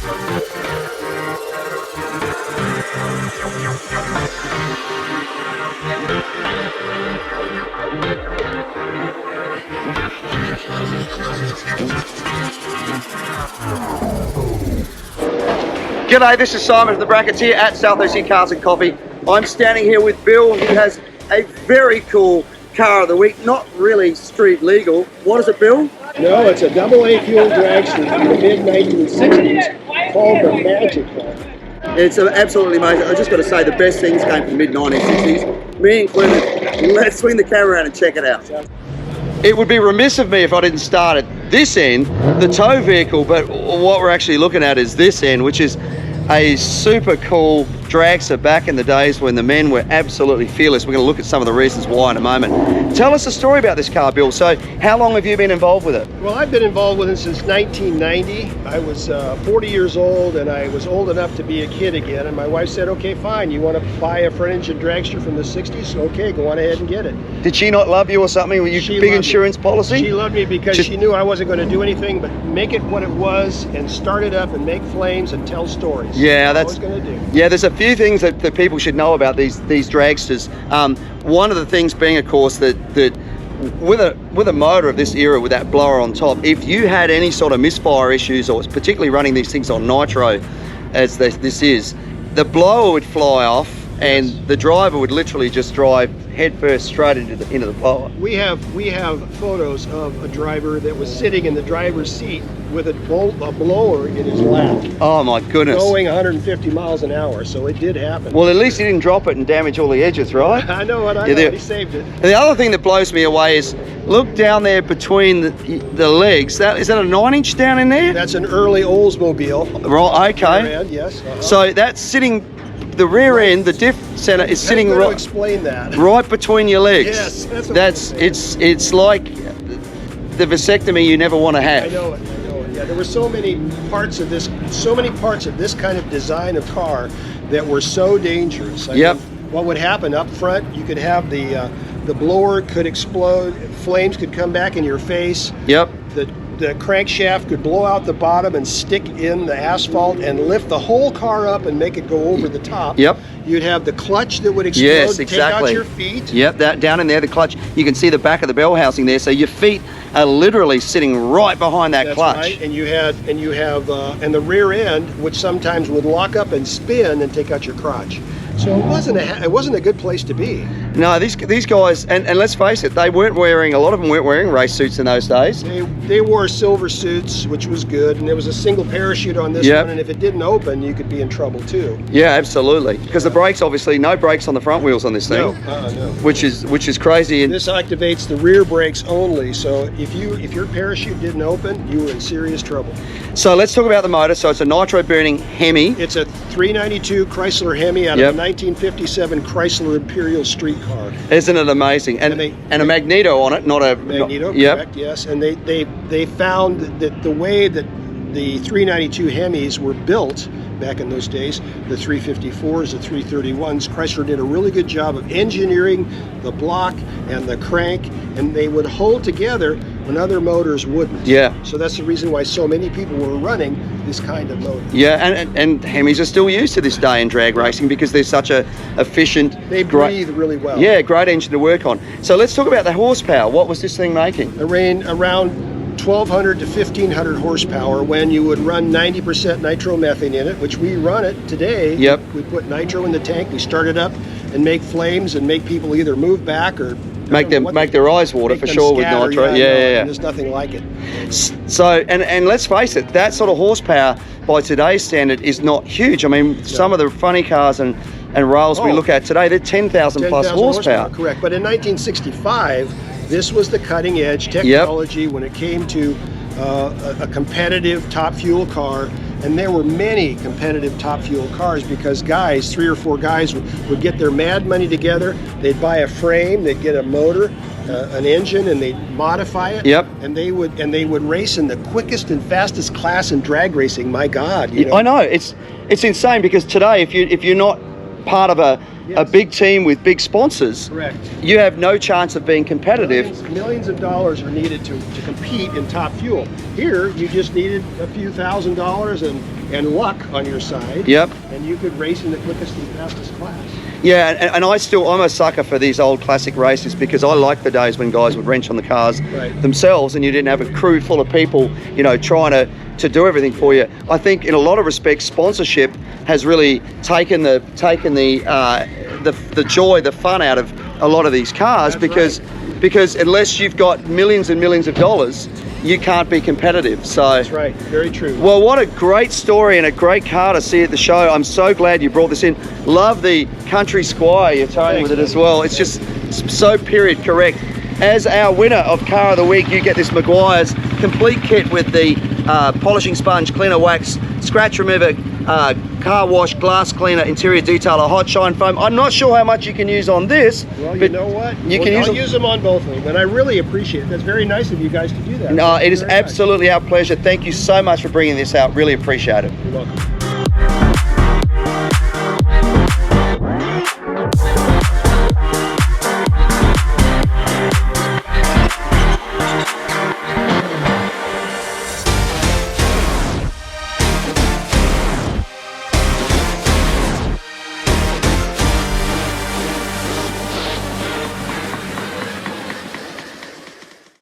G'day, this is Simon of the Brackets here at Southeast Cars and Coffee. I'm standing here with Bill, who has a very cool car of the week, not really street legal. What is it, Bill? No, it's a AA Fuel Dragster from the mid-1960s called the Magic Car. It's absolutely amazing. I just got to say, the best things came from mid-1960s, me included. Let's swing the camera around and check it out. It would be remiss of me if I didn't start at this end, the tow vehicle, but what we're actually looking at is this end, which is a super cool dragster back in the days when the men were absolutely fearless. We're going to look at some of the reasons why in a moment. Tell us a story about this car, Bill. So how long have you been involved with it? Well, I've been involved with it since 1990. I was 40 years old, and I was old enough to be a kid again, and my wife said, okay, fine, you want to buy a front-engine dragster from the 60s? Okay, go on ahead and get it. Did she not love you or something? Were you big insurance policy? She loved me because she knew I wasn't going to do anything but make it what it was and start it up and make flames and tell stories. Yeah, that's what I was going to do. Yeah, there's a few things that people should know about these dragsters. One of the things being, of course, that with a motor of this era with that blower on top, if you had any sort of misfire issues, or particularly running these things on nitro, as this is, the blower would fly off, and the driver would literally just drive headfirst straight into the blower. We have photos of a driver that was sitting in the driver's seat with a blower in his lap. Oh my goodness. Going 150 miles an hour, so it did happen. Well, at least he didn't drop it and damage all the edges, right? I know what I know. He saved it. The other thing that blows me away is, look down there between the legs. Is that a 9-inch down in there? That's an early Oldsmobile. Right, okay. Rear end, yes. So that's sitting, the rear end, the diff center is sitting right. Explain that. Right between your legs. Yes, it's like the vasectomy you never want to have. I know it. Yeah, there were so many parts of this kind of design of car that were so dangerous. I mean, what would happen up front? You could have the blower could explode, flames could come back in your face. Yep. The crankshaft could blow out the bottom and stick in the asphalt and lift the whole car up and make it go over the top. Yep. You'd have the clutch that would explode, yes, exactly. take out your feet. Yep, that down in there, the clutch. You can see the back of the bell housing there, so your feet are literally sitting right behind that clutch. Right. And the rear end, which sometimes would lock up and spin and take out your crotch. So it wasn't a good place to be. No, these guys, and let's face it, a lot of them weren't wearing race suits in those days. They wore silver suits, which was good, and there was a single parachute on this one, and if it didn't open, you could be in trouble too. Yeah, absolutely. Because the brakes, obviously, no brakes on the front wheels on this thing. No. Which is crazy. And this activates the rear brakes only, so if your parachute didn't open, you were in serious trouble. So let's talk about the motor. So it's a nitro burning Hemi. It's a 392 Chrysler Hemi out of a 1957 Chrysler Imperial street car. Isn't it amazing? And a magneto on it, not a magneto. Correct. Yes, and they found that the way that the 392 Hemis were built back in those days, the 354s, the 331s, Chrysler did a really good job of engineering the block and the crank, and they would hold together when other motors wouldn't. Yeah. So that's the reason why so many people were running this kind of motor. Yeah, and Hemis are still used to this day in drag racing because they're such a efficient. They breathe really well. Yeah, great engine to work on. So let's talk about the horsepower. What was this thing making? It ran around 1,200 to 1,500 horsepower when you would run 90% nitromethane in it, which we run it today. Yep. We put nitro in the tank, we start it up and make flames and make people either move back or make their eyes water for sure with nitro. Yeah. There's nothing like it. So and let's face it, that sort of horsepower by today's standard is not huge. I mean, some of the funny cars and rails we look at today, they're 10,000 plus horsepower. Correct. But in 1965, this was the cutting edge technology when it came to a competitive top fuel car. And there were many competitive top fuel cars because guys, 3 or 4 guys would get their mad money together. They'd buy a frame, they'd get a motor, an engine, and they'd modify it. Yep. And they would race in the quickest and fastest class in drag racing. My God, I know it's insane because today, if you're not part of a big team with big sponsors, Correct. you have no chance of being competitive. Millions of dollars are needed to compete in Top Fuel. Here, you just needed a few $1,000s and luck on your side. Yep. And you could race in the quickest and fastest class. Yeah, and I'm a sucker for these old classic races because I like the days when guys would wrench on the cars themselves and you didn't have a crew full of people, you know, trying to do everything for you. I think in a lot of respects, sponsorship has really taken the joy, the fun out of a lot of these cars. That's because unless you've got millions and millions of dollars, you can't be competitive. So that's right, very true. Well, what a great story and a great car to see at the show. I'm so glad you brought this in. Love the Country Squire you're towing with it as well. It's just so period correct. As our winner of Car of the Week, you get this Meguiar's complete kit with the polishing sponge, cleaner wax, scratch remover, car wash, glass cleaner, interior detailer, hot shine foam. I'm not sure how much you can use on this. Well, you know what? I'll use them on both of them, and I really appreciate it. That's very nice of you guys to do that. No, it is absolutely our pleasure. Thank you so much for bringing this out. Really appreciate it. You're welcome.